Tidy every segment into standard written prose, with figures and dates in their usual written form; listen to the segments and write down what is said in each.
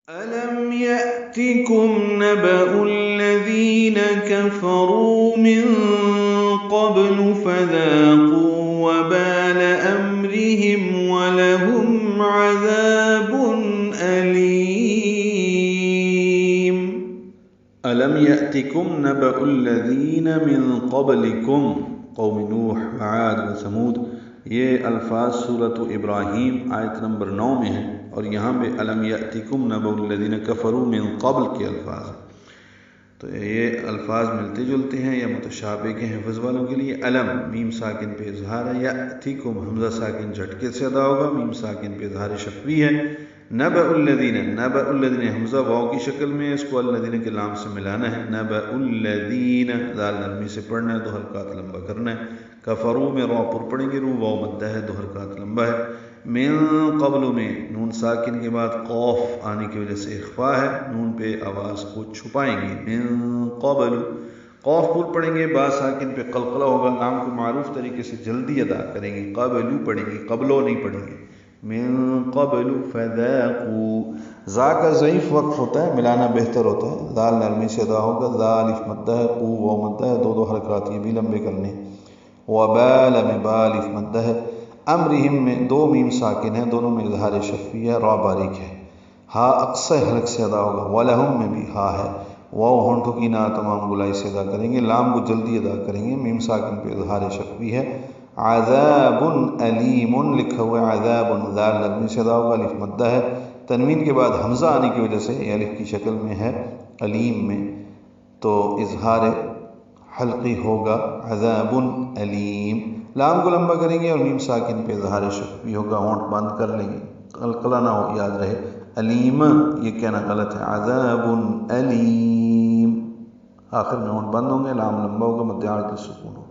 أَلَمْ يَأْتِكُمْ نَبَأُ الَّذِينَ كَفَرُوا مِن قَبْلُ فَذَاقُوا وَبَالَ أَمْرِهِمْ وَلَهُمْ عَذَابٌ أَلِيمٌ أَلَمْ يَأْتِكُمْ نَبَأُ الَّذِينَ مِن قَبْلِكُمْ قوم نوح وعاد و ثمود. یہ الفاظ سورۃ ابراہیم آیت نمبر 9 میں ہیں، اور یہاں پہ الم یأتکم نبأ الذین کفروا من قبل کے الفاظ ہیں. تو یہ الفاظ ملتے جلتے ہیں یا متشابہ کے ہیں. حفظ والوں کے لیے الم میم ساکن پہ اظہار ہے، یأتکم حمزہ ساکن جھٹکے سے ادا ہوگا، میم ساکن پہ اظہار شفوی ہے. نبأ الذین حمزہ واو کی شکل میں، اس کو الذین کے لام سے ملانا ہے. نبأ الذین دال نرمی سے پڑھنا ہے، 2 حرکات لمبا کرنا ہے. کفروا میں رو پر پڑھیں گے، رو واو مدہ ہے، 2 حرکات لمبا ہے. من قبل میں نون ساکن کے بعد قوف آنے کی وجہ سے اخفا ہے، نون پہ آواز کو چھپائیں گے. من قبل قوف پر پڑھیں گے، با ساکن پہ قلقلہ ہوگا، نام کو معروف طریقے سے جلدی ادا کریں گے. قبلو پڑھیں گے، قبلو نہیں پڑھیں گے. من قبل فذاقوا ذا کا ضعیف وقف ہوتا ہے، ملانا بہتر ہوتا ہے. دال نرمی سے ادا ہوگا، ذا الف مدہ ہے، قو واو مدہ ہے، 2 حرکات یہ بھی لمبے کرنے. وبال میں با الف مدہ ہے. امرہم میں 2 میم ساکن ہیں، دونوں میں اظہار شفوی ہے، را باریک ہے. ہا اقصی حلق سے ادا ہوگا. ولہم میں بھی ہا ہے، واو ہونٹوں کی نا تمام گلائی سے ادا کریں گے، لام کو جلدی ادا کریں گے، میم ساکن پہ اظہار شفوی ہے. عذاب علیم لکھا ہوا ہے، عذاب ذال نرمی سے ادا ہوگا، الف مدہ ہے. تنوین کے بعد حمزہ آنے کی وجہ سے یہ الف کی شکل میں ہے علیم میں، تو اظہار حلقی ہوگا عذاب علیم. لام کو لمبا کریں گے اور میم ساکن پہ اظہار شفوی ہوگا، ہونٹ بند کر لیں گے، قلقلہ نہ ہو، یاد رہے. علیم یہ کہنا غلط ہے، عذاب علیم. آخر میں ہونٹ بند ہوں گے، لام لمبا ہوگا، مد عارض السکون ہوگا.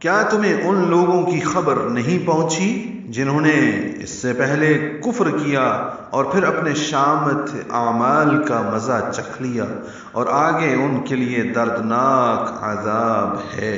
کیا تمہیں ان لوگوں کی خبر نہیں پہنچی جنہوں نے اس سے پہلے کفر کیا اور پھر اپنے شامت اعمال کا مزہ چکھ لیا، اور آگے ان کے لیے دردناک عذاب ہے.